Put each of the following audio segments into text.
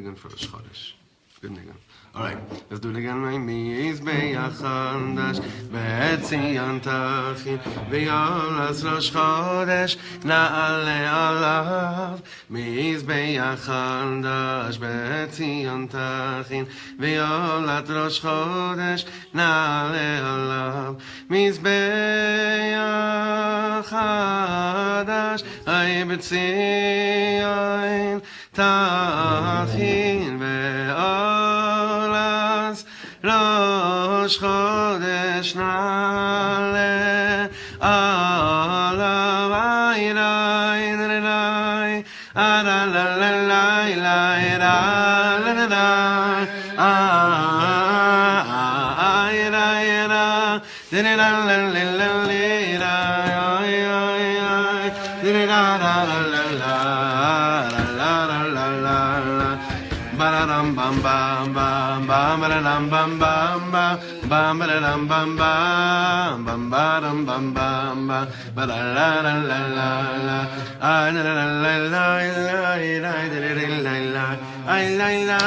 for Rosh Chodesh. Good nigun. All right, let's do it again. My knees beyachadash, be'etzion tachin, ve'yolas Rosh Chodesh, na'ale alav. Knees beyachadash, be'etzion tachin, ve'yolas Rosh Chodesh, na'ale alav. Knees beyachadash, ay betzion tachin, ve'olas Rosh Chodesh na'ale alav. Ay rai rai ara la la la la ra la la la ay rai ra la la la la ra ay ay ay la la la la Ba-da-dum bum bum bum bum ba-da-dum bum bum bum bum ba-da-dum bum bum bum ba-dum bum bum bum ba-da-la-la-la-la-la ah-la-la-la-la-la-la-la-la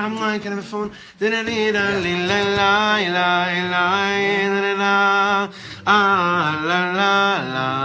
I'm like on the phone ah-la-la-la-la-la ah-la-la-la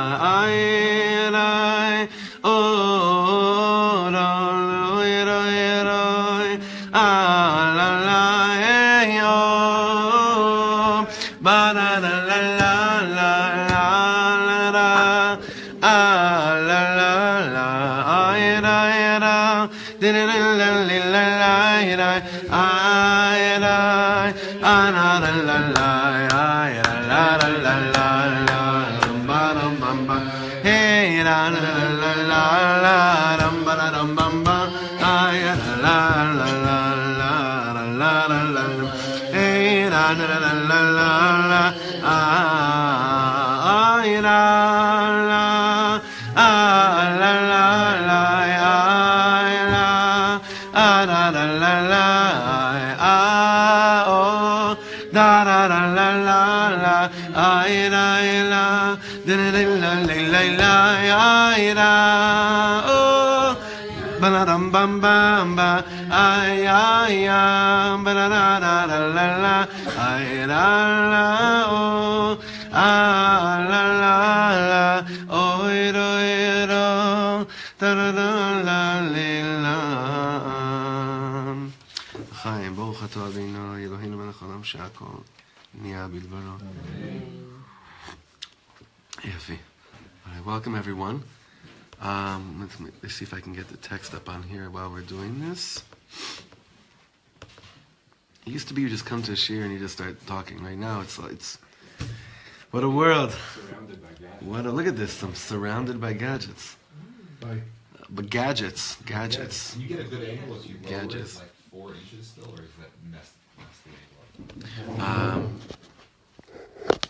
Ba-da-dum bum bum ba ay ay am ba-da-da-da-da-la-la ay la-la oh ah-la-la-la oh-iro-iro da-da-da-la-li-la Chaim, Baruch Atah Adonai Eloheinu melech haolam she'akol niyah bidvaro. Yafi. All right, welcome everyone. Let's see if I can get the text up on here while we're doing this. It used to be you just come to a shiur and you just start talking. Right now it's what a world. Surrounded by gadgets. Look at this. I'm surrounded by gadgets. But gadgets. Can you get a good angle if you lower Gadgets. it like 4 inches still, or is that mess the angle up?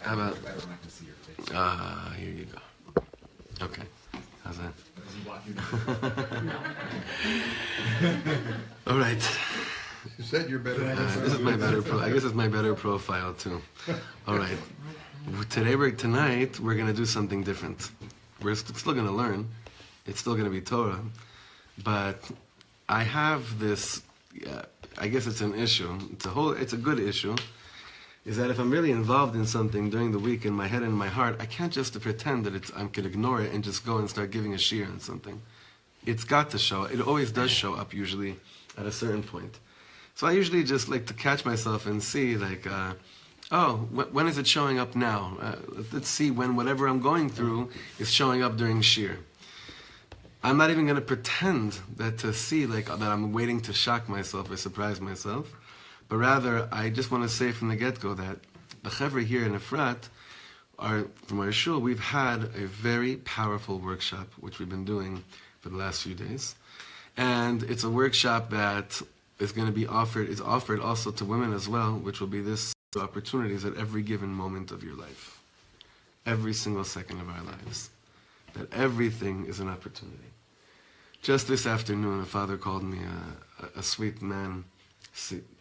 How about Better not to see your face. here you go. Okay. How's that? Does he block you? All right. You said you're better. This is my better. I guess it's my better profile too. All right. Tonight we're gonna do something different. We're still gonna learn. It's still gonna be Torah, but I have this. I guess it's an issue. It's a good issue. Is that if I'm really involved in something during the week in my head and in my heart, I can't just pretend that I can ignore it and just go and start giving a shiur on something. It's got to show. It always does show up usually at a certain point. So I usually just like to catch myself and see like, when is it showing up now? Let's see when whatever I'm going through is showing up during shiur. I'm not even going to pretend that to see like that I'm waiting to shock myself or surprise myself. But rather, I just want to say from the get-go that the Chevra here in Efrat, from our shul, we've had a very powerful workshop, which we've been doing for the last few days. And it's a workshop that is going to be offered also to women as well, which will be this opportunities at every given moment of your life. Every single second of our lives. That everything is an opportunity. Just this afternoon, a father called me, a sweet man,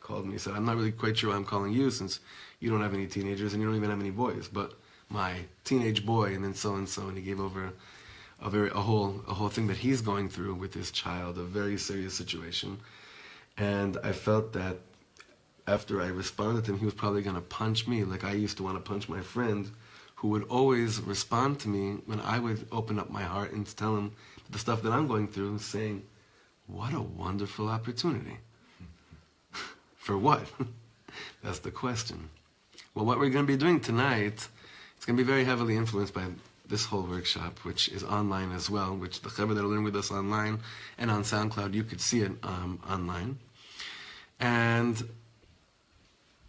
called me and said, I'm not really quite sure why I'm calling you since you don't have any teenagers and you don't even have any boys, but my teenage boy and then so-and-so, and he gave over a whole thing that he's going through with his child, a very serious situation. And I felt that after I responded to him, he was probably going to punch me like I used to want to punch my friend, who would always respond to me when I would open up my heart and tell him the stuff that I'm going through, saying, what a wonderful opportunity. For what? That's the question. Well, what we're going to be doing tonight, it's going to be very heavily influenced by this whole workshop, which is online as well, which the Chaver that are learning with us online and on SoundCloud, you could see it online. And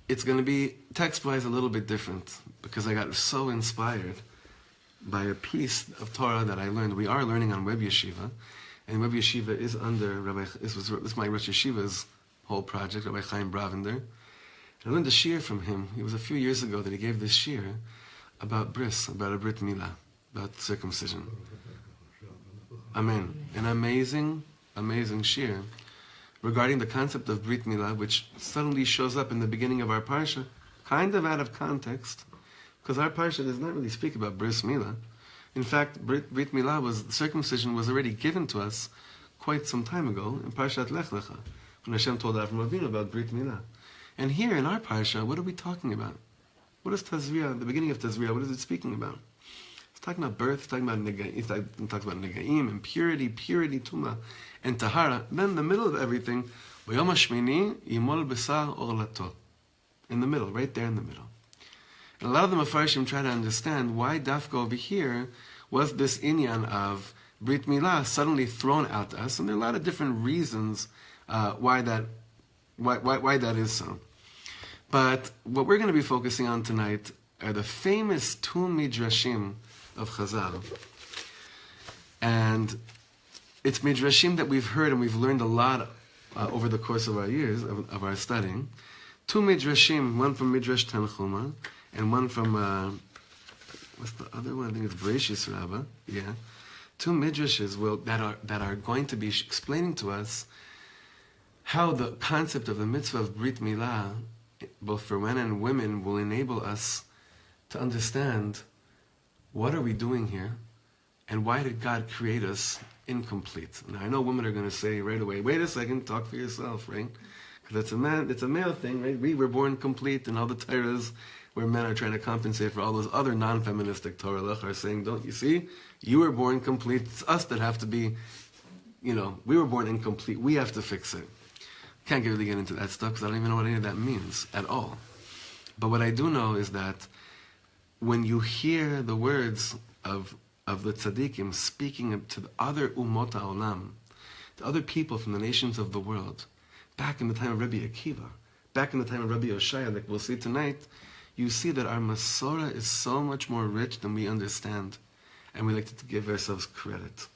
it's going to be text-wise a little bit different, because I got so inspired by a piece of Torah that I learned. We are learning on Web Yeshiva, and Web Yeshiva is under this is my Rosh Yeshiva's whole project, Rabbi Chaim Brovender. I learned a shir from him. It was a few years ago that he gave this shir about bris, about a brit milah, about circumcision. Amen. An amazing, amazing shir regarding the concept of brit milah, which suddenly shows up in the beginning of our parsha, kind of out of context, because our parsha does not really speak about bris milah. In fact, brit milah circumcision was already given to us quite some time ago in Parshat Lech Lecha, when Hashem told Avram Avinu about brit milah. And here in our parsha, what are we talking about? What is Tazria, the beginning of Tazria, what is it speaking about? It's talking about birth, it's talking about it talks about negaim, impurity, purity, tuma, and tahara. Then in the middle of everything, B'yom hashmini yimol b'sar orlato. In the middle, right there in the middle. And a lot of the Mefarshim try to understand why dafka over here was this inyan of Brit Milah suddenly thrown out to us, and there are a lot of different reasons why that is so. But what we're going to be focusing on tonight are the famous two midrashim of Chazal. And it's midrashim that we've heard and we've learned a lot over the course of our years, of our studying. Two midrashim, one from Midrash Tanchuma, and one from, what's the other one? I think it's Bereshis Rabbah. Yeah. Two midrashes that are going to be explaining to us how the concept of the mitzvah of Brit Milah, both for men and women, will enable us to understand what are we doing here and why did God create us incomplete. Now I know women are going to say right away, wait a second, talk for yourself, right? Because it's a male thing, right? We were born complete, and all the Torahs where men are trying to compensate for all those other non-feministic Torah are saying, don't you see? You were born complete. It's us that have to be, we were born incomplete. We have to fix it. Can't really get into that stuff because I don't even know what any of that means at all. But what I do know is that when you hear the words of the tzaddikim speaking to the other umot ha'olam, to other people from the nations of the world, back in the time of Rabbi Akiva, back in the time of Rabbi Yoshaya, like we'll see tonight, you see that our Masorah is so much more rich than we understand, and we like to give ourselves credit.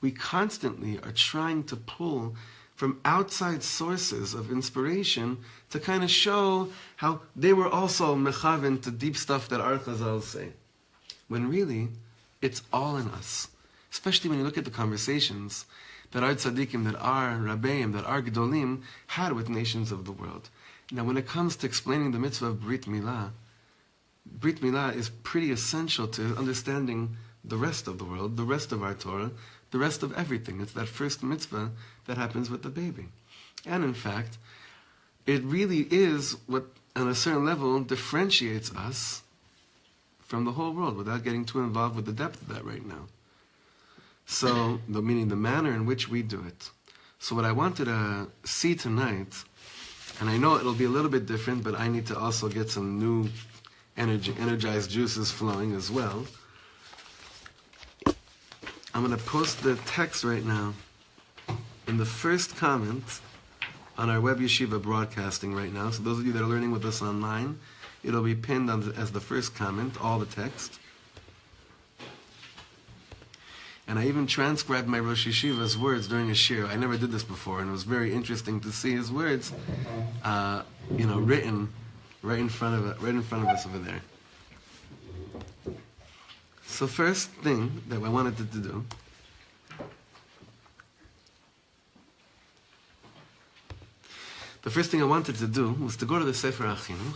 We constantly are trying to pull from outside sources of inspiration to kind of show how they were also mechaven to deep stuff that our Chazal say. When really, it's all in us. Especially when you look at the conversations that our tzaddikim, that our rabbeim, that our gedolim had with nations of the world. Now when it comes to explaining the mitzvah of Brit Milah is pretty essential to understanding the rest of the world, the rest of our Torah, the rest of everything. It's that first mitzvah that happens with the baby. And in fact, it really is what, on a certain level, differentiates us from the whole world, without getting too involved with the depth of that right now. So, meaning the manner in which we do it. So what I wanted to see tonight, and I know it'll be a little bit different, but I need to also get some new energized juices flowing as well. I'm going to post the text right now in the first comment on our Web Yeshiva broadcasting right now. So those of you that are learning with us online, it'll be pinned as the first comment, all the text. And I even transcribed my Rosh Yeshiva's words during a shir. I never did this before, and it was very interesting to see his words, written right in front of us over there. So first thing that I wanted to do was to go to the Sefer HaChinuch,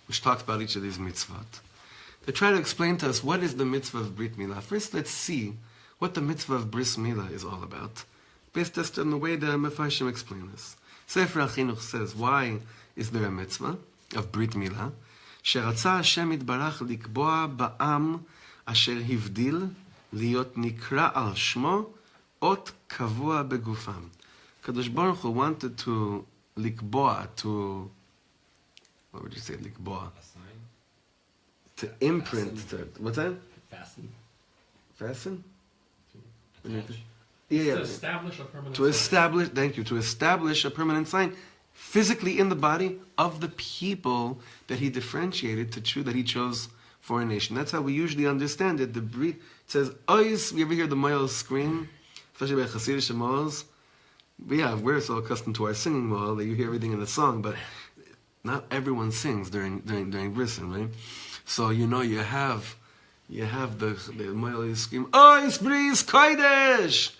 which talks about each of these mitzvot, to try to explain to us what is the mitzvah of Brit Milah. First, let's see what the mitzvah of Bris Milah is all about, based just on the way the Mefarshim explain this. Sefer HaChinuch says, why is there a mitzvah of Brit Milah? שרצה השם יתברך לקבוע בעם אשר הבדיל להיות נקרא על שמו אות קבוע בגופם. Kadosh Baruch Hu wanted to לקבוע, to, what would you say, לקבוע? To imprint, what's that? Fasten. Fasten? Attach. Yeah. To establish a permanent To establish, thank you, to establish a permanent sign physically in the body of the people that he differentiated to choose, that he chose for a nation. That's how we usually understand it. The Brit says, Ois, you ever hear the Moyals scream? Especially by Hasidic Moyals. We're so accustomed to our singing Moyal that you hear everything in the song, but not everyone sings during Brisson, right? So you have the Moyal scream, Ois, Bris, Kodesh!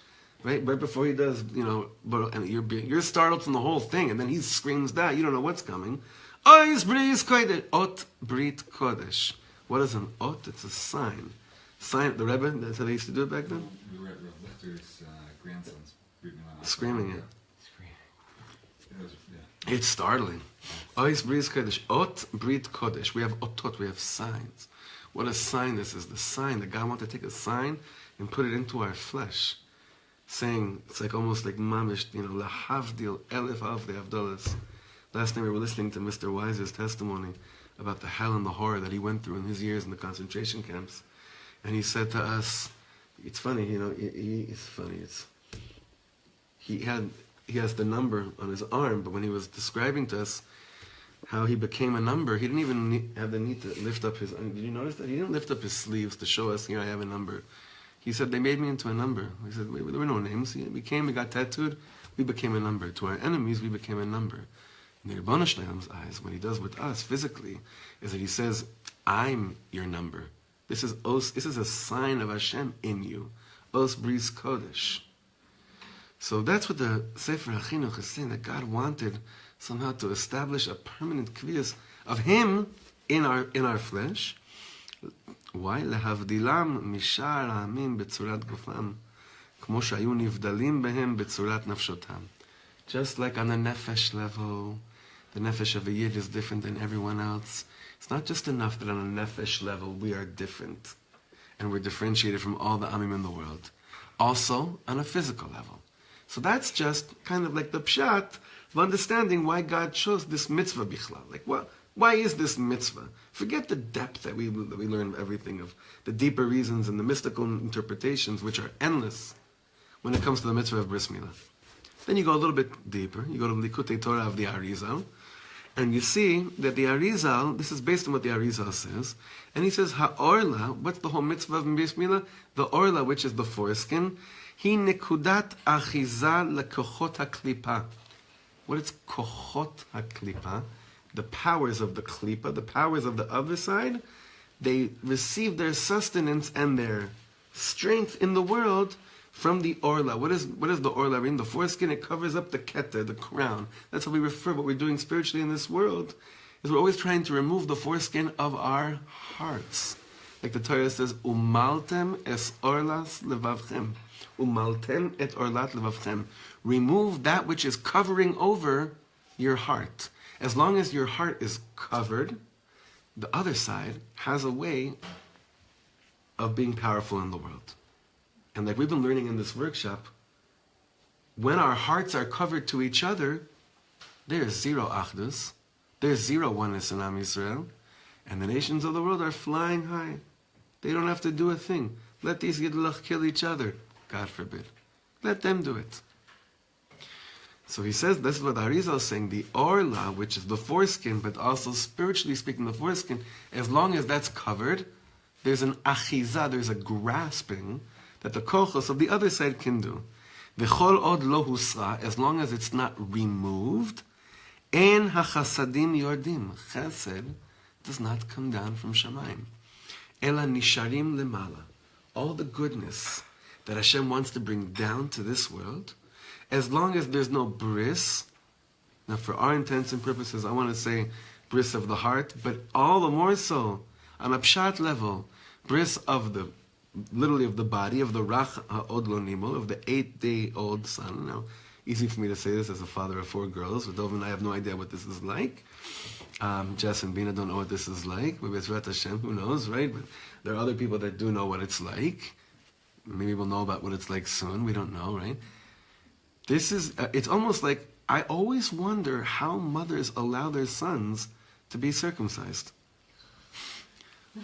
Right before he does, and you're startled from the whole thing, and then he screams that, you don't know what's coming. Ois Bris Kodesh, Ot Brit Kodesh. What is an ot? It's a sign. Sign. The Rebbe, that's how they used to do it back then. We were at Rav Lichter's grandson's screaming it. Yeah. It's startling. Ois Bris Kodesh, Ot Brit Kodesh. We have otot. We have signs. What a sign this is! The sign that God wanted to take a sign and put it into our flesh. Saying, it's like almost like mamish, lahavdil elif avdei avdolas. Last night we were listening to Mr. Weiser's testimony about the hell and the horror that he went through in his years in the concentration camps. And he said to us, it's funny, it's funny. He has the number on his arm, but when he was describing to us how he became a number, he didn't even have the need to lift up his, did you notice that? He didn't lift up his sleeves to show us, here I have a number. He said, they made me into a number. He said, there were no names. We got tattooed, we became a number. To our enemies, we became a number. In the Rebbeinu Shleilem's eyes, what he does with us physically, is that he says, I'm your number. This is a sign of Hashem in you. Os Bris Kodesh. So that's what the Sefer HaChinuch is saying, that God wanted somehow to establish a permanent kviyas of Him in our flesh. Why? להבדילם משאר העמים בצורת גופם, כמו שהיו נבדלים בהם בצורת נפשותם. Just like on the nefesh level, the nefesh of a yid is different than everyone else. It's not just enough that on a nefesh level we are different, and we're differentiated from all the amim in the world. Also on a physical level. So that's just kind of like the pshat of understanding why God chose this mitzvah bichlal. Like what? Why is this mitzvah? Forget the depth that we learn everything of, the deeper reasons and the mystical interpretations, which are endless when it comes to the mitzvah of Bris Milah. Then you go a little bit deeper. You go to Likutei Torah of the Arizal, and you see that the Arizal, this is based on what the Arizal says, and he says, Ha'orla, what's the whole mitzvah of Bris Milah? The orla, which is the foreskin, hi nekudat achiza lekochot haklipa. What is kochot haklipa? The powers of the klipa, the powers of the other side, they receive their sustenance and their strength in the world from the orla. What is the orla? In the foreskin, it covers up the keter, the crown. That's what we refer, what we're doing spiritually in this world, is we're always trying to remove the foreskin of our hearts. Like the Torah says, Umaltem es orlas levavchem. Umaltem et orlat levavchem. Remove that which is covering over your heart. As long as your heart is covered, the other side has a way of being powerful in the world. And like we've been learning in this workshop, when our hearts are covered to each other, there's zero achdus, there's zero oneness in Am Yisrael, and the nations of the world are flying high. They don't have to do a thing. Let these Yidlach kill each other, God forbid. Let them do it. So he says, this is what Arizal is saying, the orla, which is the foreskin, but also spiritually speaking, the foreskin, as long as that's covered, there's an achiza, there's a grasping that the kochos of the other side can do. V'chol od lo husra, as long as it's not removed, en hachasadim yordim, chesed does not come down from Shamayim. Ela nisharim lemala, all the goodness that Hashem wants to bring down to this world, as long as there's no bris, now for our intents and purposes, I want to say bris of the heart, but all the more so, on a pshat level, bris of the, literally of the body, of the rach ha'od lo nimul, of the 8-day-old son. Now, Easy for me to say this as a father of 4 girls. With Dov and I have no idea what this is like. Jess and Bina don't know what this is like. With Bezrat Hashem, who knows, right? But there are other people that do know what it's like. Maybe we'll know about what it's like soon. We don't know, right? This is, it's almost like, I always wonder how mothers allow their sons to be circumcised.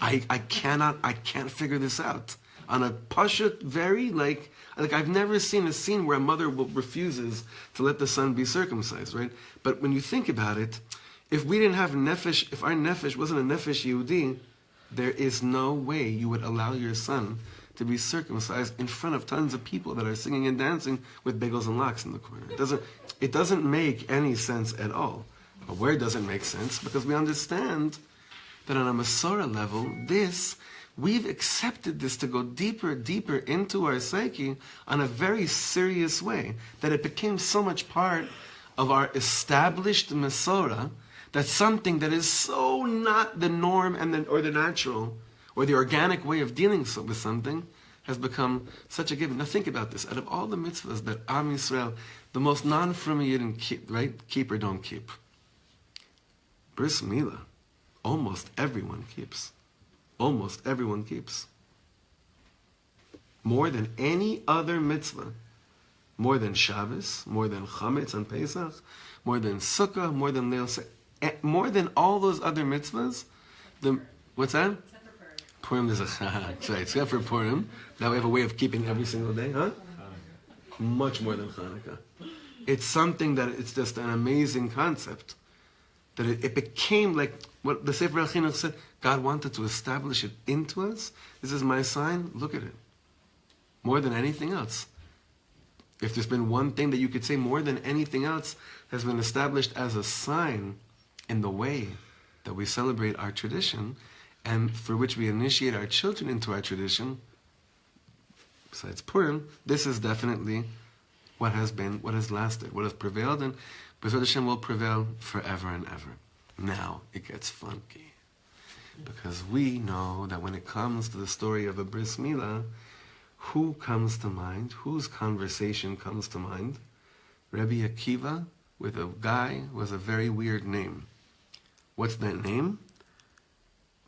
I can't figure this out. On a pashut, very like I've never seen a scene where a mother refuses to let the son be circumcised, right? But when you think about it, if we didn't have nefesh, if our nefesh wasn't a nefesh Yehudi, there is no way you would allow your son to be circumcised in front of tons of people that are singing and dancing with bagels and lox in the corner. It doesn't make any sense at all. But where does it make sense? Because we understand that on a Masorah level, we've accepted this to go deeper into our psyche on a very serious way, that it became so much part of our established Masorah that something that is so not the norm or the natural or the organic way of dealing with something has become such a given. Now think about this. Out of all the mitzvahs that Am Yisrael, the most non-from Yidden keep or don't keep, Bris Milah, almost everyone keeps. Almost everyone keeps. More than any other mitzvah. More than Shabbos, more than Chametz on Pesach, more than Sukkah, more than Leil Se, more than all those other mitzvahs. What's that? Except for Purim. Purim is that's right, except for Purim. Now we have a way of keeping every single day, huh? Much more than Hanukkah. It's something that it's just an amazing concept. That it became like what the Sefer HaChinuch said, God wanted to establish it into us. This is my sign, look at it. More than anything else. If there's been one thing that you could say more than anything else has been established as a sign in the way that we celebrate our tradition and for which we initiate our children into our tradition, besides Purim, this is definitely what has lasted, what has prevailed, and B'ezrat Hashem will prevail forever and ever. Now it gets funky. Because we know that when it comes to the story of a Bris Milah, who comes to mind? Whose conversation comes to mind? Rabbi Akiva with a guy who has a very weird name. What's that name?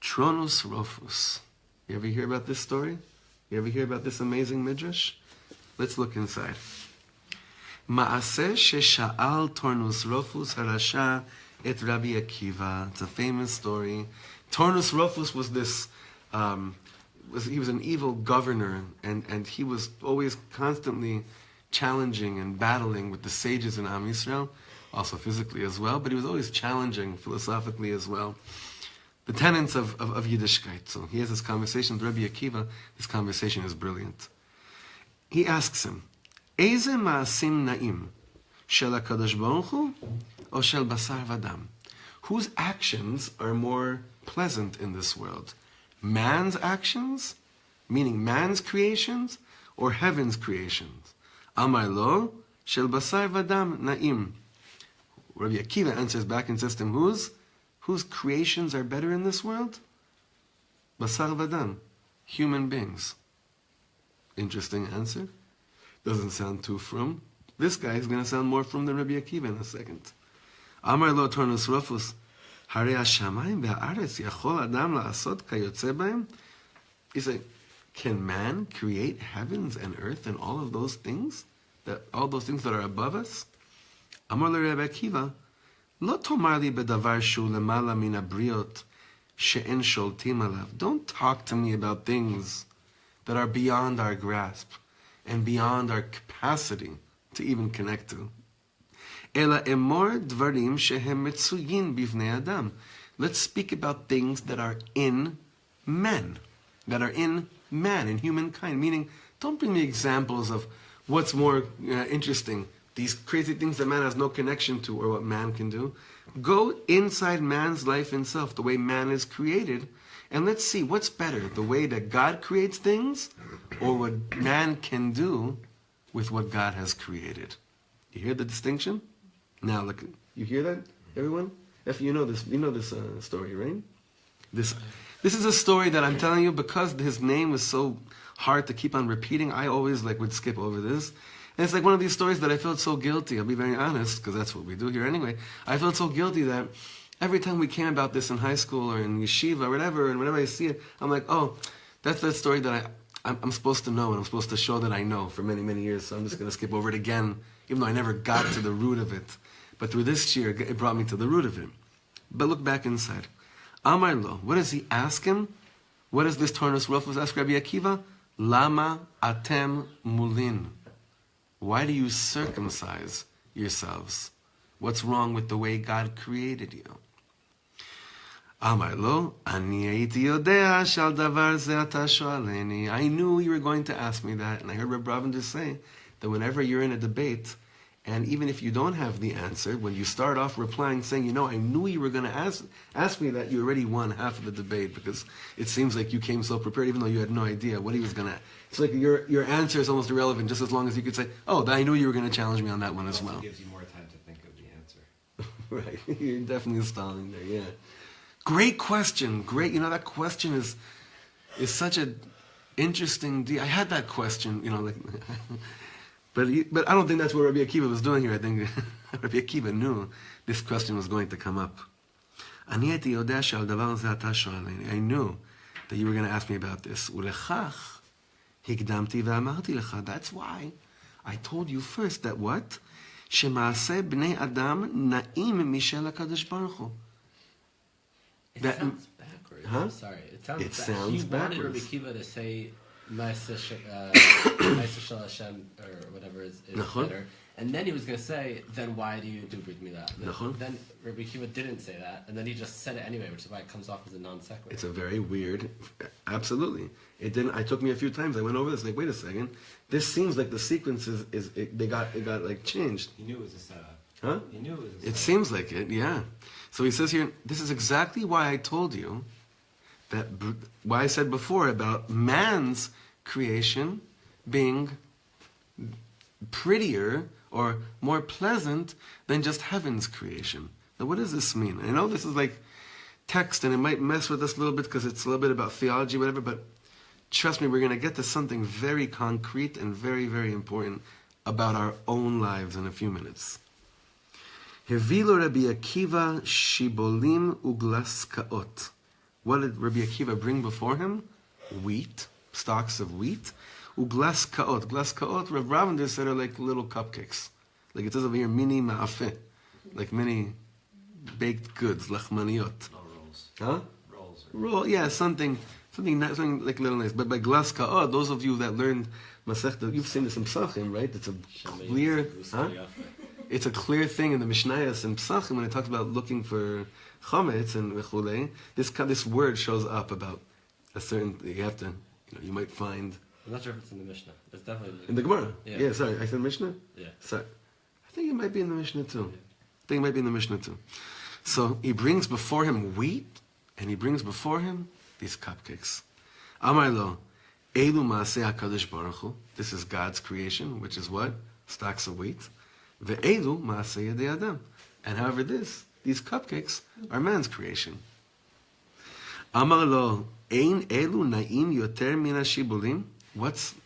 Tronus Rofus. You ever hear about this story? You ever hear about this amazing midrash? Let's look inside. Ma'aseh shesha'al Tronus Rofus harasha et Rabbi Akiva. It's a famous story. Tronus Rofus was this... he was an evil governor, and he was always constantly challenging and battling with the sages in Am Yisrael, also physically as well, but he was always challenging philosophically as well the tenets of Yiddishkeit. So he has this conversation with Rabbi Akiva. This conversation is brilliant. He asks him, Eze ma'asim na'im, shel HaKadosh Baruch Hu, or shel basar vadam? Whose actions are more pleasant in this world? Man's actions, meaning man's creations, or heaven's creations? Amar lo, shel basar vadam na'im. Rabbi Akiva answers back and says to him, whose creations are better in this world? Basar vadam, human beings. Interesting answer. Doesn't sound too frum. This guy is going to sound more frum than Rabbi Akiva in a second. Amar lo Tronus Rofus, Harei hashamayim ve'haaretz yachol adam la'asot kayotze b'hem. He's like, can man create heavens and earth and all of those things? All those things that are above us? Amar lo Rabbi Akiva, lo tomar li bedavar shu lemala min habriot she'en sholtim alav. Don't talk to me about things that are beyond our grasp and beyond our capacity to even connect to. Ela emor dvarim shehem metzuyin bivnei adam. Let's speak about things that are in men, in humankind. Meaning, don't bring me examples of what's more interesting, these crazy things that man has no connection to or what man can do. Go inside man's life itself, the way man is created, and let's see what's better, the way that God creates things or what man can do with what God has created. You hear the distinction? Now look, you hear that, everyone? If you know this story, right? This is a story that I'm telling you because his name was so hard to keep on repeating. I always would skip over this. And it's like one of these stories that I felt so guilty. I'll be very honest, because that's what we do here anyway. I felt so guilty that every time we came about this in high school or in yeshiva or whatever, and whenever I see it, I'm like, oh, that's that story that I'm supposed to know, and I'm supposed to show that I know for many, many years. So I'm just going to skip over it again, even though I never got to the root of it. But through this year, it brought me to the root of it. But look back inside. Amar lo, what does he ask him? What does this Tornos Rufus ask Rabbi Akiva? Lama atem mulin. Why do you circumcise yourselves? What's wrong with the way God created you? Amar lo, ani hayiti yodea shal davar ze ata shoaleni. I knew you were going to ask me that, and I heard Rabbi Brovender say that whenever you're in a debate, and even if you don't have the answer, when you start off replying saying, you know, I knew you were going to ask me that, you already won half of the debate, because it seems like you came so prepared, even though you had no idea what he was going to. It's like your answer is almost irrelevant, just as long as you could say, oh, I knew you were going to challenge me on that one as well. It gives you more time to think of the answer. Right, you're definitely stalling there, yeah. Great question, great. You know, that question is such an interesting I had that question, you know, like... But I don't think that's what Rabbi Akiva was doing here. I think Rabbi Akiva knew this question was going to come up. I knew that you were going to ask me about this. That's why I told you first that what? It sounds backwards. Huh? Sorry. It It sounds sounds He wanted Rabbi backwards. Akiva to say Ma'aseh Shel Hashem, or whatever is better. And then he was going to say, then why do you do Brit Milah? Then Rabbi Akiva didn't say that, and then he just said it anyway, which is why it comes off as a non sequitur. It's a very weird, absolutely. It didn't. I took me a few times. I went over this. Like, wait a second. This seems like the sequence it got like changed. He knew it was a setup. Huh? He knew it was a setup. It seems like it. Yeah. So he says here, this is exactly why I told you that. Why I said before about man's creation being prettier or more pleasant than just heaven's creation. Now, what does this mean? I know this is like text, and it might mess with us a little bit because it's a little bit about theology, whatever, but trust me, we're going to get to something very concrete and very, very important about our own lives in a few minutes. Hevilo Rabbi Akiva shibolim uglaskaot. What did Rabbi Akiva bring before him? Wheat, stalks of wheat. Uglaskaot. Glaskaot, Rav Brovender said, are like little cupcakes. Like it says over here, mini ma'afeh. Like mini baked goods, lachmaniot. No rolls. Huh? Rolls. Roll, yeah, something like little nice. But by glaskaot, those of you that learned Masechta, you've seen this in Psachim, right? It's a clear, It's a clear thing in the Mishnayos and Psachim when it talks about looking for chametz and v'chulei. This word shows up about a certain. You have to, you might find. I'm not sure if it's in the Mishnah. It's definitely In the Gemara? Yeah. Sorry. I said Mishnah? Yeah. Sorry. I think it might be in the Mishnah too. So he brings before him wheat, and he brings before him these cupcakes. Amar lo, Elu Maaseh HaKadosh Baruch Hu. This is God's creation, which is what? Stocks of wheat. Ve'elu Maaseh Yedei Adam. And however these cupcakes are man's creation. Amar lo, Ein Elu Na'im Yoter Min HaShibulim.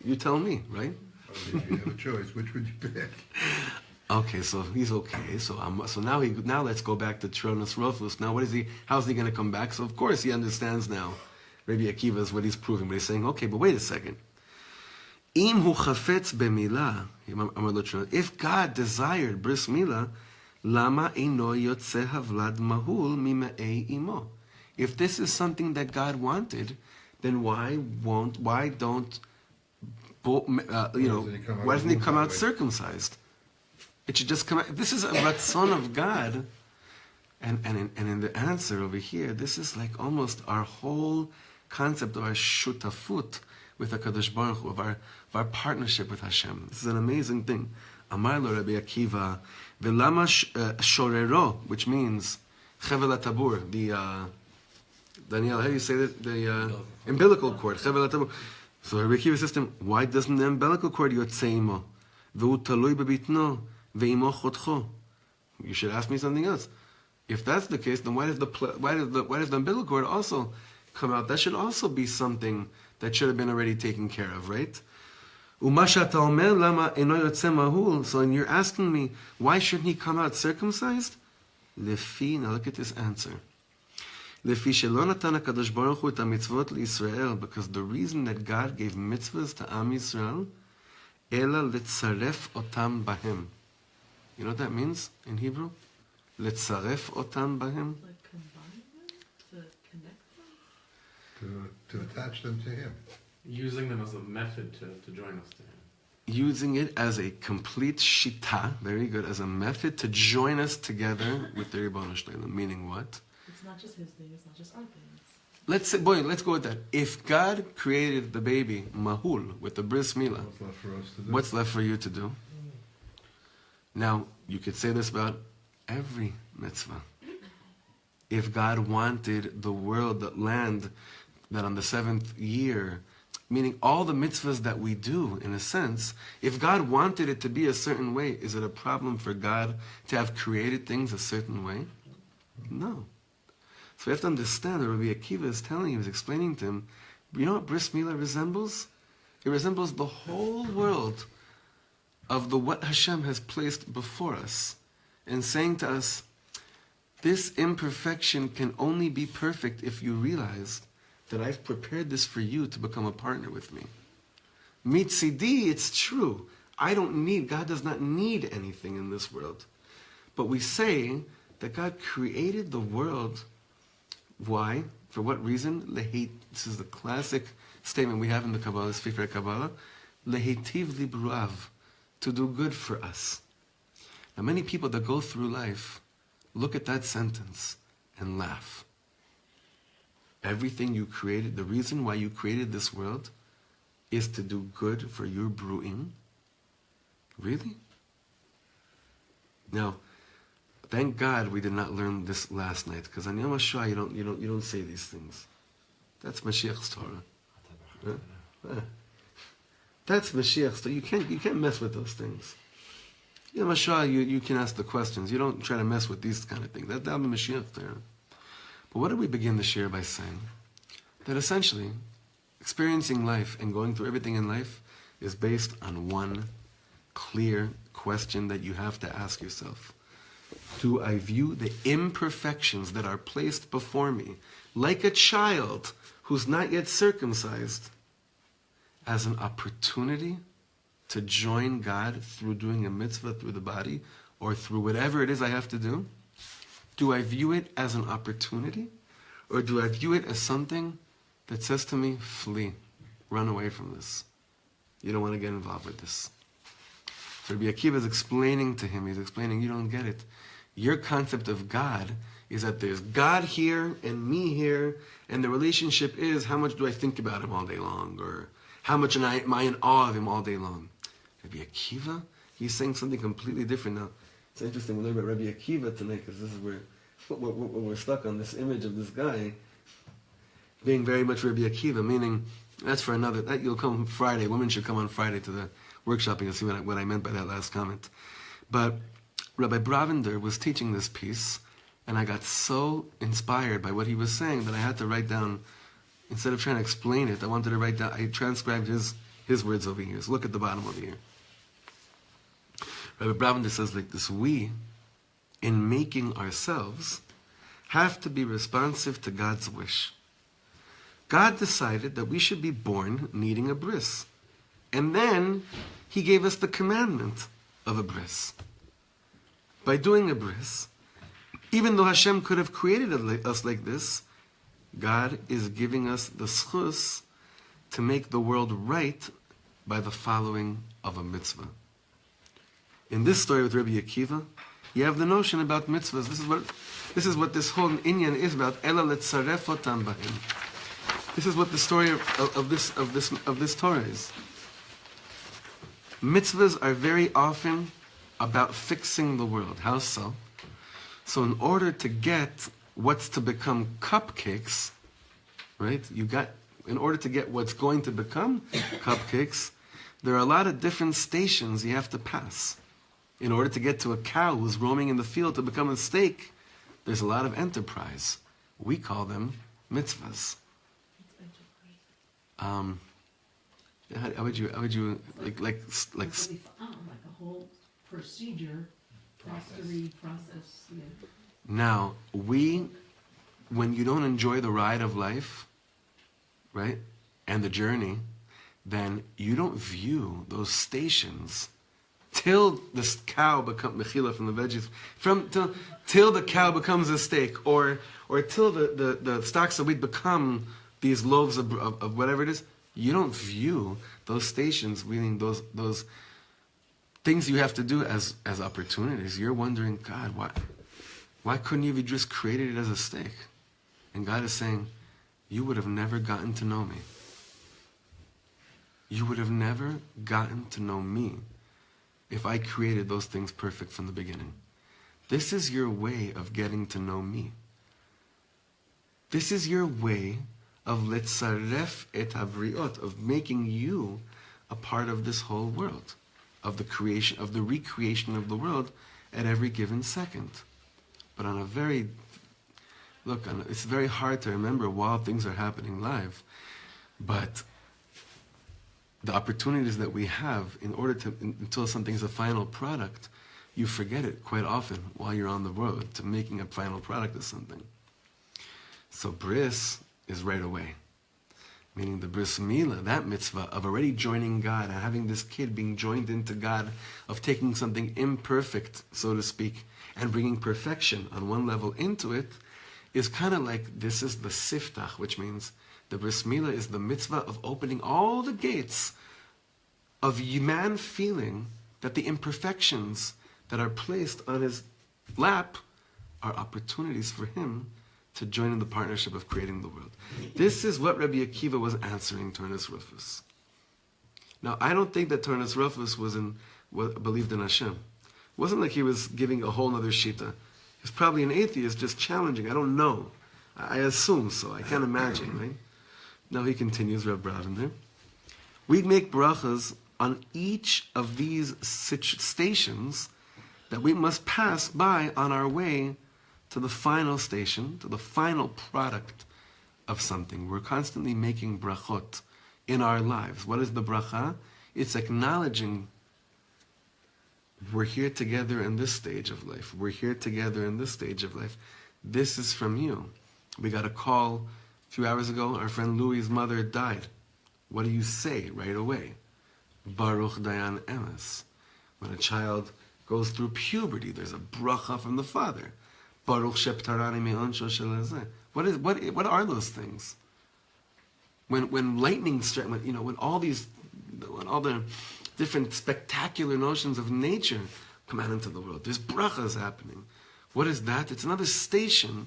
You tell me, right? If you have a choice, which would you pick? Okay, so he's okay. So now let's go back to Tronos Rofus. Now how's he going to come back? So of course he understands now. Rabbi Akiva is what he's proving, but he's saying, okay, but wait a second. Im hu chafetz b'milah, if God desired bris milah, lama eino yotze havlad mahul mima'ei imo. If this is something that God wanted, then why doesn't he come out circumcised? It should just come out. This is a ratzon of God. And in the answer over here, this is like almost our whole concept of our shutafut with HaKadosh Baruch Hu, of our partnership with Hashem. This is an amazing thing. Amar lo Rabbi Akiva, velama shorero, which means chevel hatabur, Daniel, how do you say that? The umbilical cord, chevel hatabur. So Rabbi Akiva says to him, why doesn't the umbilical cord yotzei imo? V'hu talui bebitno, ve'imo chotcho. You should ask me something else. If that's the case, then why does the umbilical cord also come out? That should also be something that should have been already taken care of, right? So and you're asking me, why shouldn't he come out circumcised? Lefi, now look at this answer. Because the reason that God gave mitzvahs to Am Yisrael, ela letzaref otam bahem. You know what that means in Hebrew? Letzaref otam bahem. Like combine them? To connect them? To attach them to him. Using them as a method to join us to him. Using it as a complete shita, very good, as a method to join us together with the Ribono Shel Olam. Meaning what? It's not just his thing, it's not just our things. Let's say, let's go with that. If God created the baby mahul with the bris milah, What's left for us to do? what's left for you to do? Now, you could say this about every mitzvah. If God wanted the world, the land, that on the 7th year, meaning all the mitzvahs that we do, in a sense, if God wanted it to be a certain way, is it a problem for God to have created things a certain way? No. So we have to understand that Rabbi Akiva is telling him, he's explaining to him, you know what bris milah resembles? It resembles the whole world of what Hashem has placed before us, and saying to us, this imperfection can only be perfect if you realize that I've prepared this for you to become a partner with me. Mitzidi, it's true. God does not need anything in this world. But we say that God created the world. Why? For what reason? This is the classic statement we have in the Kabbalah, Sifrei Kabbalah. Lehitiv libruav, to do good for us. Now many people that go through life look at that sentence and laugh. Everything you created, the reason why you created this world is to do good for your bru'im? Really? Now, thank God we did not learn this last night, because on Yom HaShoah you don't say these things. That's Mashiach's Torah. That's Mashiach's Torah. You can't mess with those things. Yom HaShoah you can ask the questions. You don't try to mess with these kind of things. That'll be Mashiach's Torah. But what did we begin this year by saying? That essentially, experiencing life and going through everything in life is based on one clear question that you have to ask yourself. Do I view the imperfections that are placed before me, like a child who's not yet circumcised, as an opportunity to join God through doing a mitzvah through the body, or through whatever it is I have to do? Do I view it as an opportunity? Or do I view it as something that says to me, flee, run away from this. You don't want to get involved with this. So Rabbi Akiva is explaining to him, you don't get it. Your concept of God is that there's God here and me here, and the relationship is how much do I think about him all day long, or how much am I in awe of him all day long. Rabbi Akiva, he's saying something completely different now. It's interesting, we learn about Rabbi Akiva tonight, because this is where we're stuck on this image of this guy being very much Rabbi Akiva, meaning that's for another, that you'll come Friday, women should come on Friday to the workshop and you'll see what I meant by that last comment. But Rabbi Brovender was teaching this piece, and I got so inspired by what he was saying that I had to write down, instead of trying to explain it, I wanted to write down, I transcribed his words over here. So look at the bottom over here. Rabbi Brovender says like this: we, in making ourselves, have to be responsive to God's wish. God decided that we should be born needing a bris. And then he gave us the commandment of a bris. By doing a bris, even though Hashem could have created us like this, God is giving us the schus to make the world right by the following of a mitzvah. In this story with Rabbi Akiva, you have the notion about mitzvahs. This is what this whole inyan is about. Ela letzaref otam bahim. This is what the story of this Torah is. Mitzvahs are very often about fixing the world. How so? So in order to get what's to become cupcakes, right? In order to get what's going to become cupcakes, there are a lot of different stations you have to pass. In order to get to a cow who's roaming in the field to become a steak, there's a lot of enterprise. We call them mitzvahs. How would you like Like a whole procedure, process. Yeah. Now, when you don't enjoy the ride of life, right, and the journey, then you don't view those stations till this cow becomes mechila from the veggies, till the cow becomes a steak, or till the stalks of wheat become these loaves of whatever it is. You don't view those stations, meaning those things you have to do as opportunities. You're wondering, God, why couldn't you have just created it as a steak? And God is saying, you would have never gotten to know me. You would have never gotten to know me if I created those things perfect from the beginning. This is your way of getting to know me. This is your way of letzaref et habriot, of making you a part of this whole world, of the creation, of the recreation of the world at every given second. But on a very, it's very hard to remember while things are happening live, but the opportunities that we have in order to, until something's a final product, you forget it quite often while you're on the road to making a final product of something. So bris is right away. Meaning the bris milah, that mitzvah of already joining God and having this kid being joined into God, of taking something imperfect, so to speak, and bringing perfection on one level into it, is kind of like, this is the siftach, which means the bris milah is the mitzvah of opening all the gates of man feeling that the imperfections that are placed on his lap are opportunities for him to join in the partnership of creating the world. This is what Rabbi Akiva was answering Turnus Rufus. Now, I don't think that Turnus Rufus believed in Hashem. It wasn't like he was giving a whole other shita. He was probably an atheist, just challenging. I don't know. I assume so. I can't imagine, right? Now he continues, Rabbi Brovender. We make brachas on each of these stations that we must pass by on our way to the final station, to the final product of something. We're constantly making brachot in our lives. What is the bracha? It's acknowledging we're here together in this stage of life. We're here together in this stage of life. This is from you. We got a call a few hours ago. Our friend Louie's mother died. What do you say right away? Baruch Dayan Emes. When a child goes through puberty, there's a bracha from the father. Baruch Sheptarani Me'onsho Shelezeh. What are those things? When lightning strikes, when all the different spectacular notions of nature come out into the world, there's brachas happening. What is that? It's another station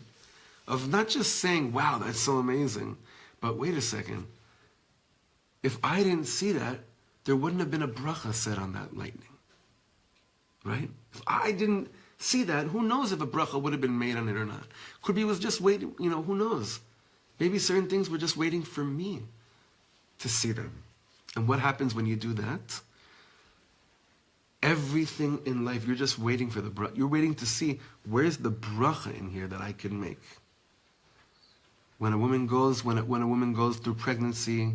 of not just saying, wow, that's so amazing, but wait a second. If I didn't see that, there wouldn't have been a bracha said on that lightning. Right? If I didn't see that, who knows if a bracha would have been made on it or not. Could be was just waiting, who knows. Maybe certain things were just waiting for me to see them. And what happens when you do that? Everything in life, you're just waiting for the bracha. You're waiting to see, where's the bracha in here that I can make? When a woman goes through pregnancy,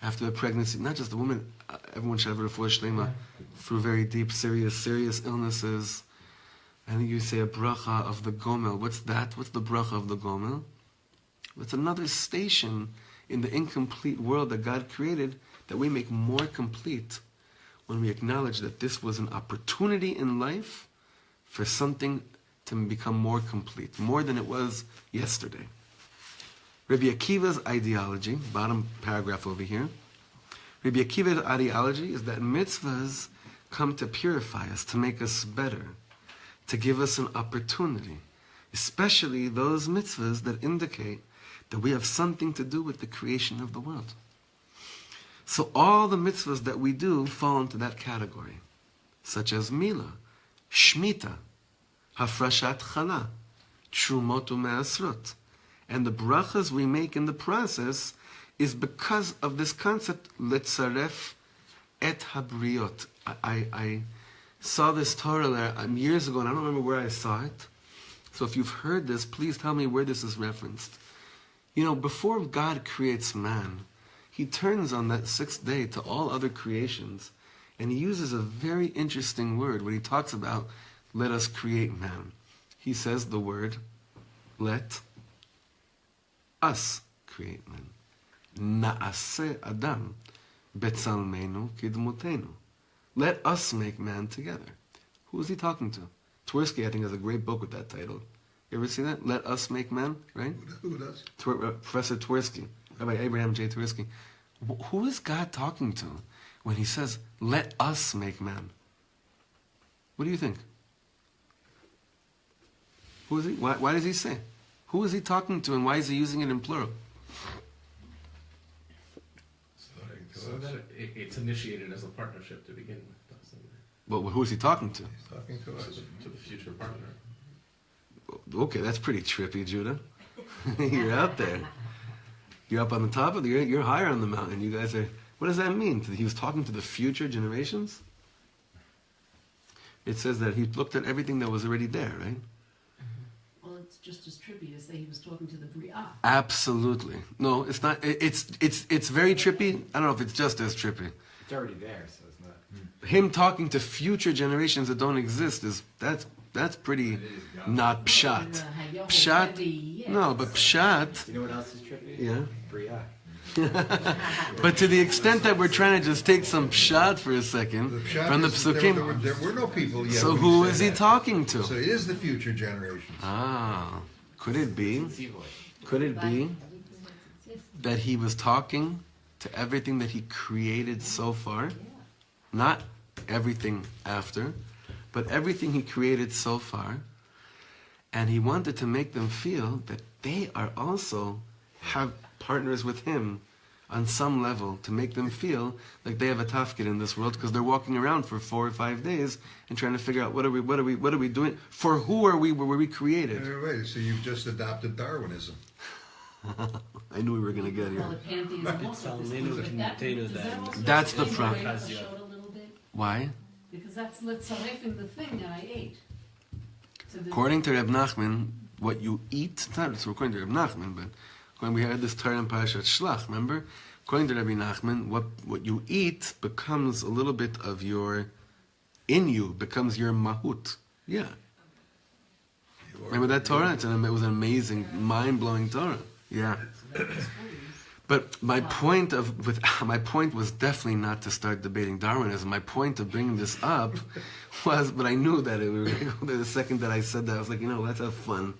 after the pregnancy, not just the woman, everyone should have a refuah shlema through very deep, serious illnesses. And you say a bracha of the gomel. What's that? What's the bracha of the gomel? It's another station in the incomplete world that God created that we make more complete when we acknowledge that this was an opportunity in life for something to become more complete, more than it was yesterday. Rabbi Akiva's ideology, bottom paragraph over here, Rabbi Akiva's ideology is that mitzvahs come to purify us, to make us better, to give us an opportunity, especially those mitzvahs that indicate that we have something to do with the creation of the world. So all the mitzvahs that we do fall into that category, such as Milah, Shmita, Hafrashat Chala, Trumot u'Me'asrot. And the brachas we make in the process is because of this concept, Letzaref et Habriot. I saw this Torah years ago, and I don't remember where I saw it. So if you've heard this, please tell me where this is referenced. Before God creates man, he turns on that sixth day to all other creations, and he uses a very interesting word when he talks about let us create man. He says the word let us create man. Na'aseh Adam betzalmenu kidmutenu. Let us make man together. Who is he talking to? Twersky, I think, has a great book with that title. You ever see that? Let Us Make Man, right? Who does? Professor Twersky, Rabbi Abraham J. Twersky. Who is God talking to when he says, let us make man? What do you think? Who is he? Why does he say? Who is he talking to and why is he using it in plural? So that it's initiated as a partnership to begin with. Doesn't it? Well, who is he talking to? He's talking to us. To the future partner. Okay, that's pretty trippy, Judah. You're out there. You're up on the top of you're higher on the mountain. You guys are, what does that mean? He was talking to the future generations? It says that he looked at everything that was already there, right? Well, it's just as trippy to say he was talking to the Bria. Absolutely. No, it's not. It's very trippy. I don't know if it's just as trippy. It's already there, so it's not. Him talking to future generations that don't exist that's pretty not pshat. Pshat. No, but pshat. You know what else is trippy? Yeah. Bria. But to the extent that we're trying to just take some pshat for a second The pshat from the is that psukim. there were no people yet. So when who said is he that. talking to? So it is the future generations. Ah, could it be? Seaboy. Could it be that he was talking to everything that he created so far? Not everything after, but everything he created so far. And he wanted to make them feel that they are also have partners with him on some level, to make them feel like they have a tafkid in this world, because they're walking around for 4 or 5 days and trying to figure out what are we doing? For who were we created? Wait, so you've just adopted Darwinism. I knew we were going to get Well, here. the pantheism also at this point, but does that also That's the explain problem. why I showed a little bit? Why? Because that's litzarefim the thing that I ate. So the- According to Reb Nachman, what you eat, not according to Reb Nachman, but when we had this Torah in Parashat Shlach, remember? According to Rabbi Nachman, what you eat becomes a little bit of in you, becomes your mahut. Yeah. Remember that Torah? It was an amazing, mind-blowing Torah. Yeah. But my point was definitely not to start debating Darwinism. My point of bringing this up was, but I knew that we were going to go there the second that I said that. I was like, let's have fun.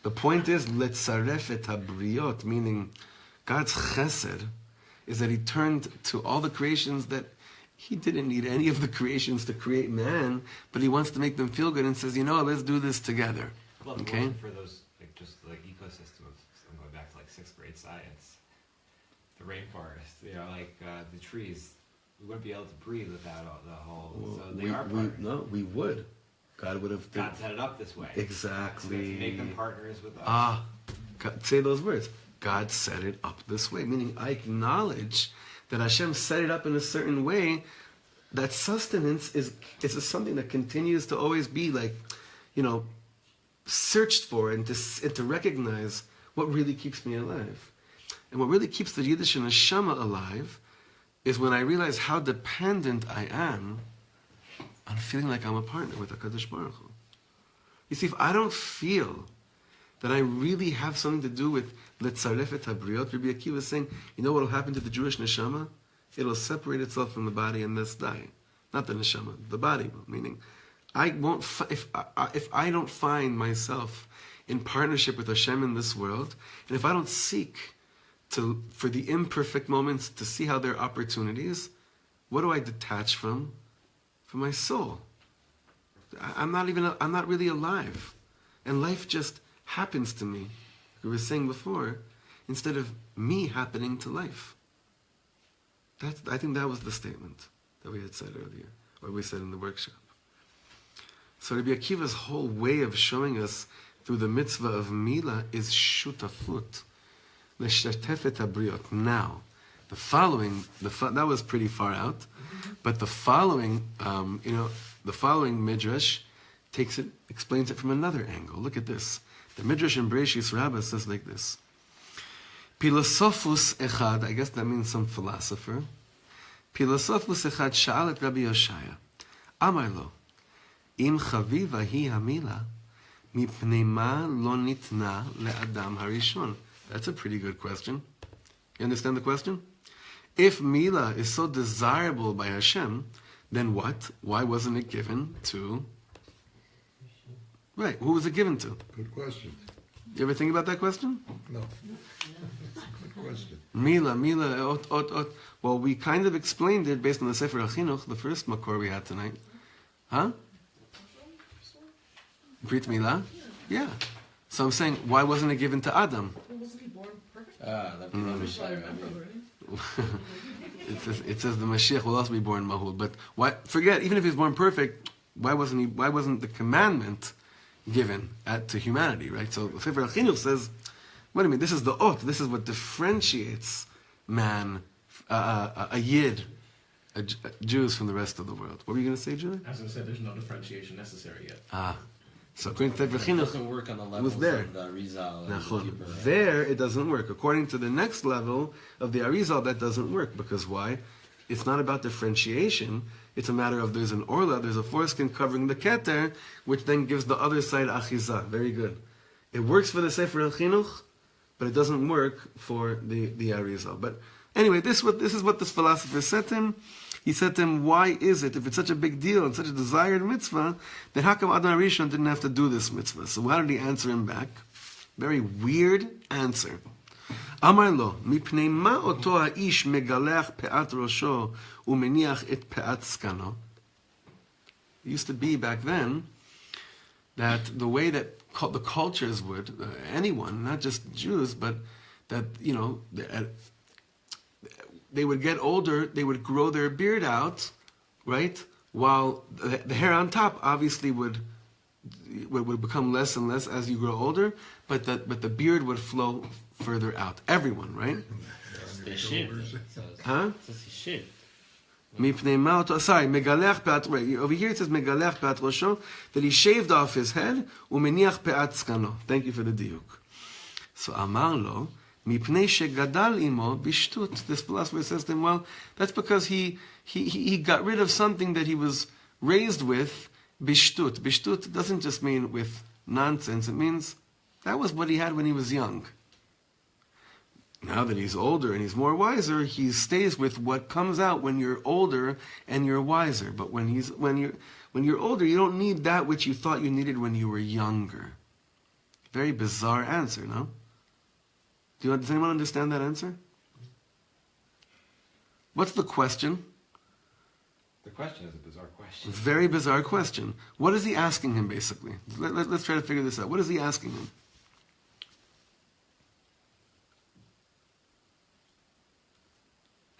The point is, letzaref et habriot, meaning God's chesed, is that he turned to all the creations that he didn't need any of the creations to create man, but he wants to make them feel good and says, let's do this together. Well, if it Okay? wasn't for those, just ecosystem of, I'm going back to 6th grade science, the rainforest, the trees, we wouldn't be able to breathe without the whole, so they are partners. No, we would. God would have... God set it up this way. Exactly. So to make them partners with us. God, say those words. God set it up this way, meaning I acknowledge that Hashem set it up in a certain way. That sustenance is something that continues to always be searched for and to recognize what really keeps me alive. And what really keeps the Yiddish neshama alive is when I realize how dependent I am on feeling like I'm a partner with HaKadosh Baruch Hu. You see, if I don't feel that I really have something to do with Letzaref et Habriot, Rabbi Akiva is saying, you know what will happen to the Jewish neshama? It'll separate itself from the body and thus die. Not the neshama, the body, meaning I won't. If I don't find myself in partnership with Hashem in this world, and if I don't seek for the imperfect moments to see how they're opportunities, what do I detach from? From my soul. I'm not really alive, and life just happens to me. Like we were saying before, instead of me happening to life. I think that was the statement that we had said earlier, or we said in the workshop. So Rabbi Akiva's whole way of showing us through the mitzvah of Mila is shutafut. Leshatefet habriot. Now, the following, that was pretty far out, but the following, the following midrash explains it from another angle. Look at this. The midrash in Bereishis Rabbah says like this: Philosophus echad, I guess that means some philosopher. Philosophus echad sha'al et Rabbi Yoshaya. Amar lo, im chaviva hi hamila, mipnei ma lo nitna le'adam harishon. That's a pretty good question. You understand the question? If Mila is so desirable by Hashem, then what? Why wasn't it given to... Right, who was it given to? Good question. You ever think about that question? No. Good question. Mila, ot. Well, we kind of explained it based on the Sefer HaChinuch, the first makor we had tonight. Huh? Brit Mila? Yeah. So I'm saying, why wasn't it given to Adam? That'd be rubbish. It says the Mashiach will also be born mahul. But why? Forget, even if he's born perfect, why wasn't the commandment given to humanity, right? So the Sefer HaChinuch says, what do you mean? This is the ot. This is what differentiates man, a yid, Jews from the rest of the world. What were you going to say, Julie? As I said, there's no differentiation necessary yet. So according to Sefer It HaChinuch, doesn't work on the it levels was there. of the Arizal. And Nachon. the deeper, There, it doesn't work. According to the next level of the Arizal, that doesn't work. Because why? It's not about differentiation. It's a matter of there's an orla, there's a foreskin covering the keter, which then gives the other side achiza. Very good. It works for the Sefer HaChinuch, but it doesn't work for the Arizal. But anyway, this is what this philosopher said to him. He said to him, why is it, if it's such a big deal and such a desired mitzvah, then how come Adam Rishon didn't have to do this mitzvah? So how did he answer him back? Very weird answer. Amar lo, mipnei ma oto ha'ish megalech pe'at rosho umeniach et pe'at skano. It used to be back then that the way that the cultures would, anyone, not just Jews, but that, they would get older, they would grow their beard out, right? While the hair on top obviously would become less and less as you grow older, but the beard would flow further out. Everyone, right? They shaved. Huh? It says he shaved. Sorry, megalech pe'at, right, over here it says megalech pe'at rosho, that he shaved off his head, umeniach pe'at skano. Thank you for the diuk. So amar lo, mipnei shegadal imo bishtut. This philosopher says to him, well, that's because he got rid of something that he was raised with, bishtut. Bishtut doesn't just mean with nonsense, it means that was what he had when he was young. Now that he's older and he's more wiser, he stays with what comes out when you're older and you're wiser. But when you're older, you don't need that which you thought you needed when you were younger. Very bizarre answer, no? Does anyone understand that answer? What's the question? The question is a bizarre question. It's a very bizarre question. What is he asking him, basically? Let's try to figure this out. What is he asking him?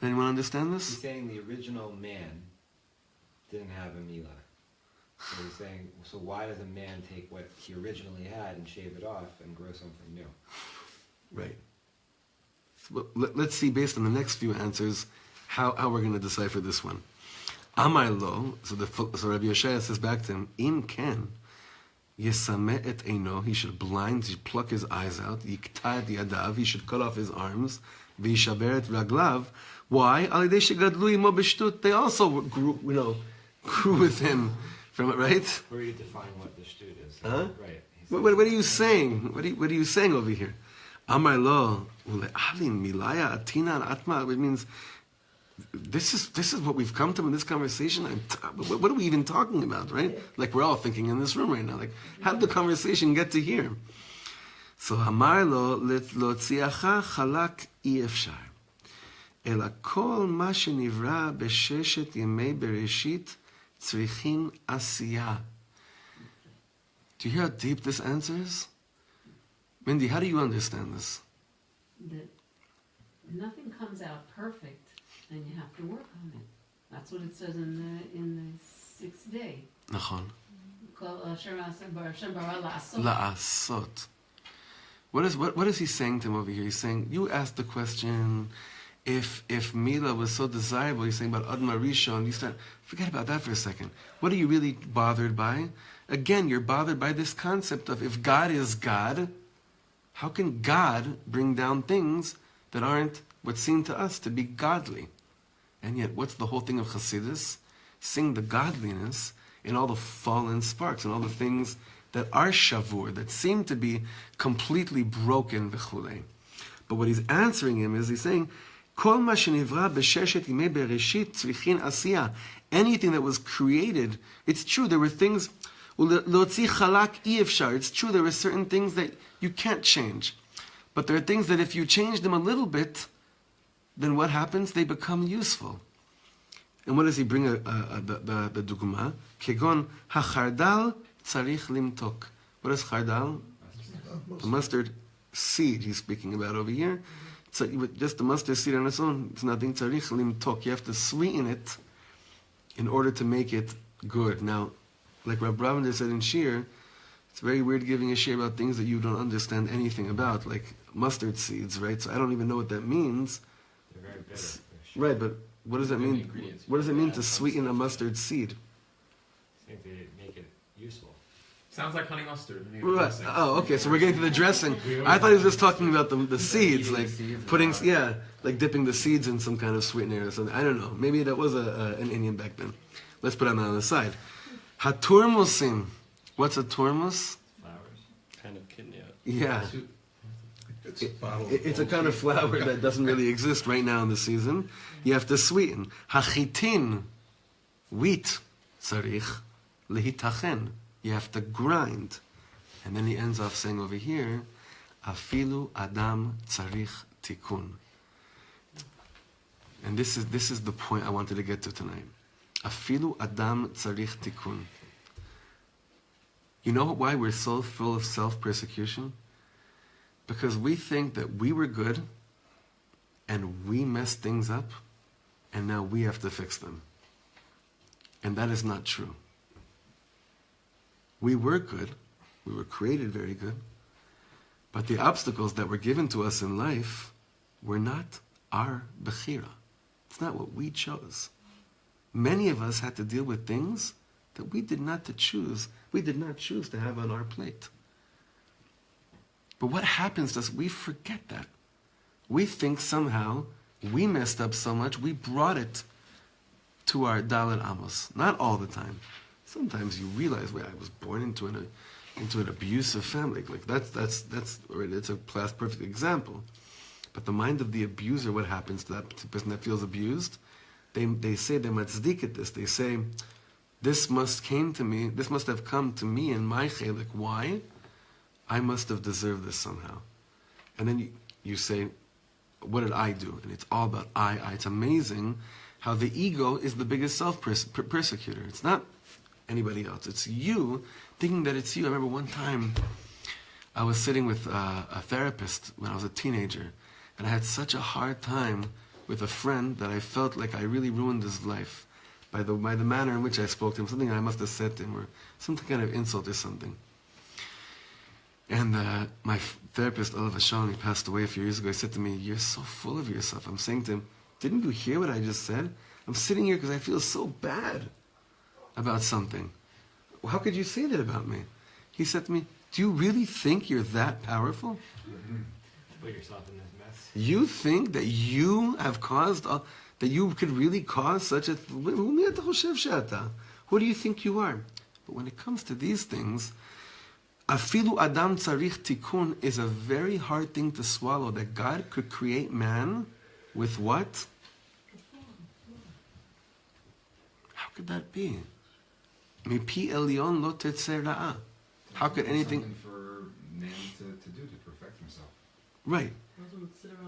Anyone understand this? He's saying the original man didn't have a milah. So he's saying, so why does a man take what he originally had and shave it off and grow something new? Right. So, let's see, based on the next few answers, how we're going to decipher this one. Amar lo, so Rabbi Yoshaya says back to him, Im ken, yesameh et eino, he should blind, he should pluck his eyes out, yikta et yadav, he should cut off his arms, v'yishaber et raglav. Why? Al yidei shegadlu imo b'shtut, they also grew with him from it, right? Where you define what the shtut is. Huh? Right. What are you saying? What are you saying over here? Amar lo, ule'alin milaya atina atma, it means this is what we've come to in this conversation. What are we even talking about, right? Like we're all thinking in this room right now. Like, how did the conversation get to here? So amar lo lotziacha chalak i-efshar. Ela kol ma shenivra b'sheshet yemei bereshit tzrichin asiyah. Do you hear how deep this answer is? Mindy, how do you understand this? That nothing comes out perfect, and you have to work on it. That's what it says in the 6th day. Nachon. Hashem bara la'asot. La'asot. What is he saying to him over here? He's saying, you asked the question, if Mila was so desirable, he's saying about Adma Rishon, you start, forget about that for a second. What are you really bothered by? Again, you're bothered by this concept of if God is God, how can God bring down things that aren't what seem to us to be godly. And yet, what's the whole thing of Chassidus? Sing the godliness in all the fallen sparks and all the things that are shavur, that seem to be completely broken, v'chulei. But what he's answering him is he's saying, Kol ma shenivra b'sheshet yimei bereshit tzrichin asiyah. Anything that was created, it's true, there were things, Lotzi chalak i'efshar. It's true, there are certain things that you can't change. But there are things that if you change them a little bit, then what happens? They become useful. And what does he bring the dugma? Kegon hachardal tzarich limtok. What is chardal? The mustard seed he's speaking about over here. So just the mustard seed on its own, it's nothing. Tzarich limtok. You have to sweeten it in order to make it good. Now, like Rabbi Brovender said in Shir, it's very weird giving a shir about things that you don't understand anything about, like mustard seeds, right? So I don't even know what that means. They're very bitter. Right, but what does that mean? What does it mean to sweeten a mustard seed? I think they make it useful. Sounds like honey mustard. Right. Oh, okay. So we're getting to the dressing. I thought he was just talking about the seeds, like putting, like dipping the seeds in some kind of sweetener or something. I don't know. Maybe that was an Indian back then. Let's put that on the side. Haturmusim. What's a turmus? Flowers. Kind of kidney. Yeah. It's a bottle. It's a kind of flower that doesn't really exist right now in the season. You have to sweeten. Hachitin, wheat, tzarich, lehitachen. You have to grind. And then he ends off saying over here, afilu adam tzarich tikun. And this is the point I wanted to get to tonight. Afilu adam tzarich tikun. You know why we're so full of self-persecution? Because we think that we were good and we messed things up and now we have to fix them. And that is not true. We were good. We were created very good. But the obstacles that were given to us in life were not our bechira. It's not what we chose. Many of us had to deal with things that we did not choose to have on our plate. But what happens to us, we forget that. We think somehow we messed up so much, we brought it to our Dalet Amos. Not all the time. Sometimes you realize, wait, I was born into an abusive family. Like that's a past perfect example. But the mind of the abuser, what happens to that person that feels abused? They say they matzdik at this. They say, this must have come to me in my chelik. Why? I must have deserved this somehow. And then you say, what did I do? And it's all about I. It's amazing how the ego is the biggest self-persecutor. It's not anybody else. It's you thinking that it's you. I remember one time I was sitting with a therapist when I was a teenager, and I had such a hard time with a friend that I felt like I really ruined his life by the manner in which I spoke to him, something I must have said to him, or some kind of insult or something. And my therapist, Olav Hashem, he passed away a few years ago, he said to me, you're so full of yourself. I'm saying to him, didn't you hear what I just said? I'm sitting here because I feel so bad about something. Well, how could you say that about me? He said to me, do you really think you're that powerful? Put yourself in this mess. You think that you have caused, that you could really cause such a... Who do you think you are? But when it comes to these things, afilu adam tzarich tikun is a very hard thing to swallow, that God could create man with what? How could that be? Mipi elyon lo tetzeh ra'a. How could anything... Something for man to do to perfect himself. Right.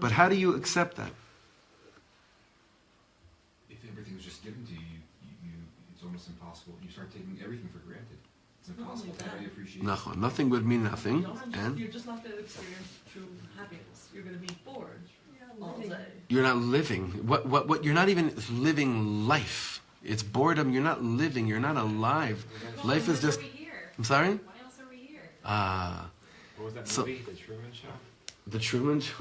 But how do you accept that? If everything was just given to you, it's almost impossible. You start taking everything for granted. It's impossible to have any appreciation. Nachon. Nothing would mean nothing. And you're just not going to experience true happiness. You're going to be bored all day. you're not living. What? You're not even living life. It's boredom. You're not living. You're not alive. Life is just... I'm sorry? Why else are we here? What was that movie? The Truman Show? The Truman Show.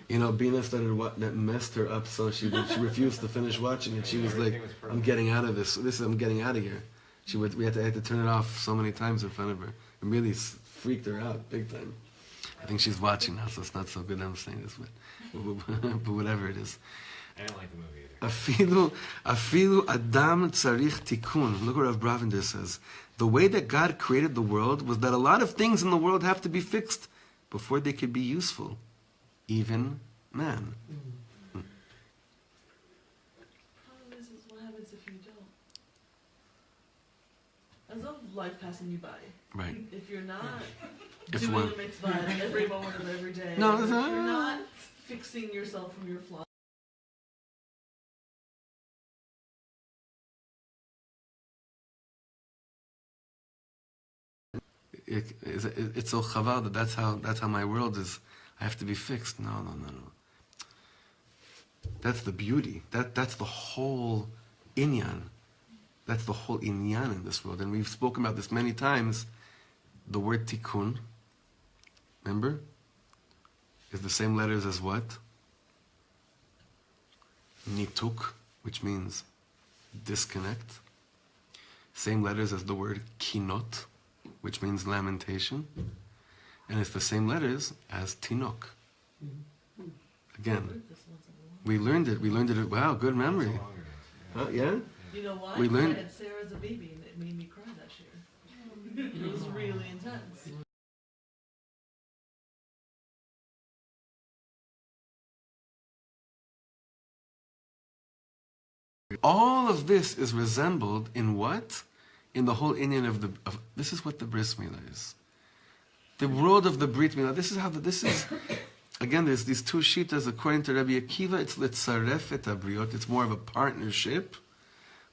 You know, Bina started that messed her up, so she refused to finish watching it. She was like, "I'm getting out of this. I'm getting out of here." We had to turn it off so many times in front of her. It really freaked her out big time. I think she's watching now, so it's not so good I'm saying this, but whatever it is. I didn't like the movie either. Afilu Adam tzarich tikun. Look what Rabbi Brovender says. The way that God created the world was that a lot of things in the world have to be fixed before they could be useful. Even man. Problem is what happens if you don't? As of life passing you by. Right. If you're not If doing one- the mitzvah every moment of every day, No, if it's you're not- not fixing yourself from your flaws. It's so chaval that that's how my world is. I have to be fixed. No. That's the beauty. That's the whole inyan. That's the whole inyan in this world. And we've spoken about this many times. The word tikkun, remember, is the same letters as what? Nituk, which means disconnect. Same letters as the word kinot, which means lamentation. And it's the same letters as tinok. Again, we learned it. Wow, good memory. It's longer, Yeah? You know why? We Because learned- I had Sarah as a baby and it made me cry that year. It was really intense. All of this is resembled in what? In the whole Indian of this is what the bris milah is. The world of the brit milah. This is again. There's these two shitas. According to Rabbi Akiva, it's letzaref et abriot. It's more of a partnership.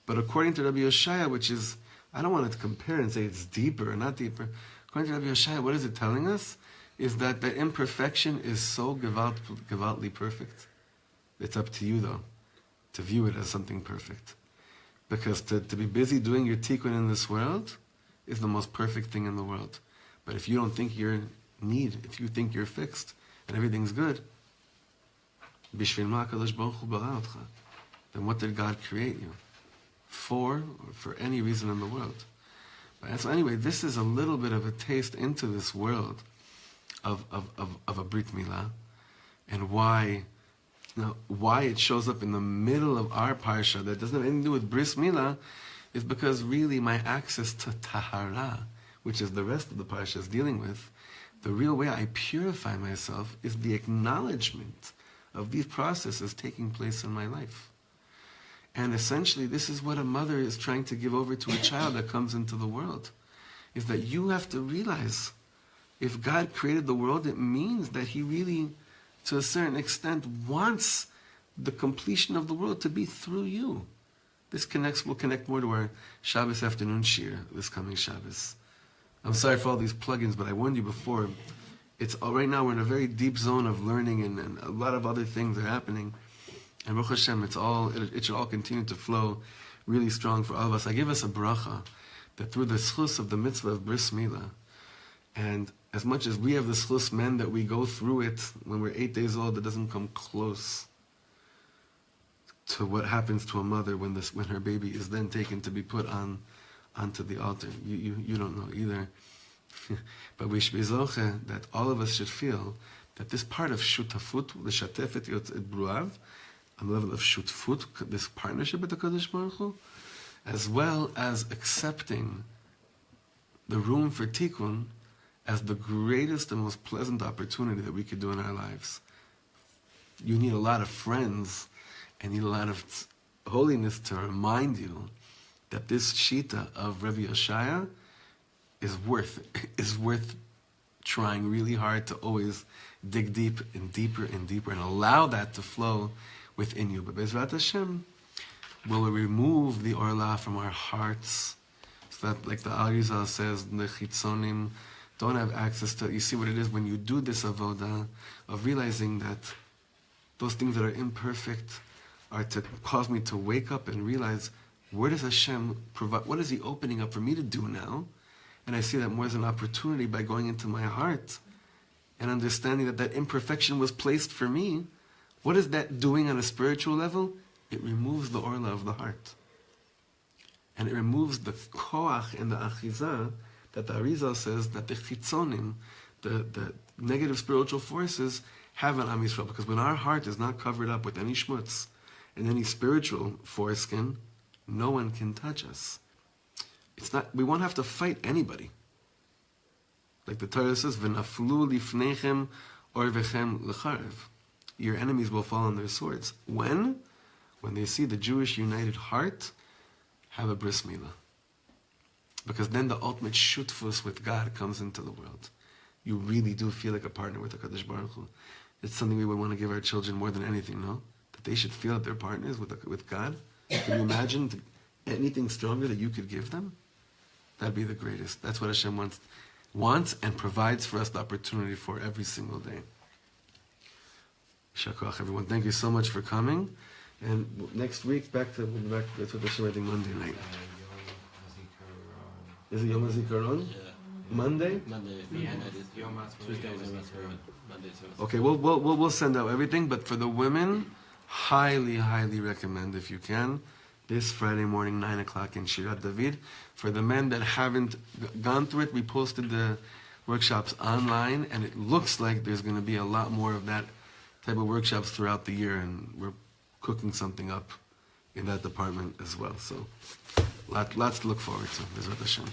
But according to Rabbi Yoshaya, which is, I don't want to compare and say it's deeper or not deeper. According to Rabbi Yoshaya, what is it telling us? Is that the imperfection is so gewaltly perfect. It's up to you though, to view it as something perfect. Because to be busy doing your tikkun in this world is the most perfect thing in the world. But if you don't think you're if you think you're fixed and everything's good, bishvil ma HaKadosh Baruch Hu bara otcha, then what did God create you? For any reason in the world. But so anyway, this is a little bit of a taste into this world of a Brit Milah and why it shows up in the middle of our parsha that doesn't have anything to do with Bris Milah is because really my access to Tahara, which is the rest of the parsha is dealing with, the real way I purify myself is the acknowledgement of these processes taking place in my life. And essentially, this is what a mother is trying to give over to a child that comes into the world, is that you have to realize if God created the world, it means that He really, to a certain extent, wants the completion of the world to be through you. This will connect more to our Shabbos afternoon shir this coming Shabbos. I'm sorry for all these plugins, but I warned you before. Right now we're in a very deep zone of learning, and a lot of other things are happening. And Baruch Hashem, it should all continue to flow really strong for all of us. I give us a bracha that through the schus of the mitzvah of bris milah, and as much as we have the schus men that we go through it when we're 8 days old, it doesn't come close to what happens to a mother when her baby is then taken to be put onto the altar. You don't know either. But we should be zoche that all of us should feel that this part of shutafut, the shatefet yotzet bruav, on the level of shutfut, this partnership with the Kadosh Baruch Hu, as well as accepting the room for tikkun as the greatest and most pleasant opportunity that we could do in our lives. You need a lot of friends and need a lot of holiness to remind you that this shita of Rabbi Yoshaya is worth trying really hard to always dig deep and deeper and deeper and allow that to flow within you. But Bezrat Hashem will remove the orla from our hearts, so that, like the Arizal says, the chitzonim don't have access to. You see what it is when you do this avoda of realizing that those things that are imperfect are to cause me to wake up and realize, where does Hashem provide? What is He opening up for me to do now? And I see that more as an opportunity by going into my heart and understanding that imperfection was placed for me. What is that doing on a spiritual level? It removes the orla of the heart. And it removes the koach and the achizah that the Arizal says that the chitzonim, the negative spiritual forces have on Am Yisrael. Because when our heart is not covered up with any shmutz and any spiritual foreskin, no one can touch us. It's not. We won't have to fight anybody. Like the Torah says, "V'naflu lifnechem orvechem lecharev." Your enemies will fall on their swords. When they see the Jewish united heart have a bris milah. Because then the ultimate shutfus with God comes into the world. You really do feel like a partner with HaKadosh Baruch Hu. It's something we would want to give our children more than anything, no? That they should feel that they're partners with God. Can you imagine anything stronger that you could give them? That'd be the greatest. That's what Hashem wants and provides for us the opportunity for every single day. Shakoach, everyone. Thank you so much for coming. And next week, we'll be back that's what Hashem, I think, Monday night. Is it Yom HaZikaron? Yeah. Monday? Monday. Tuesday, Monday. Okay, we'll send out everything, but for the women, highly recommend, if you can, this Friday morning, 9 o'clock in Shirat David. For the men that haven't gone through it, we posted the workshops online, and it looks like there's going to be a lot more of that type of workshops throughout the year, and we're cooking something up in that department as well. So, lots to look forward to. Bezrat Hashem.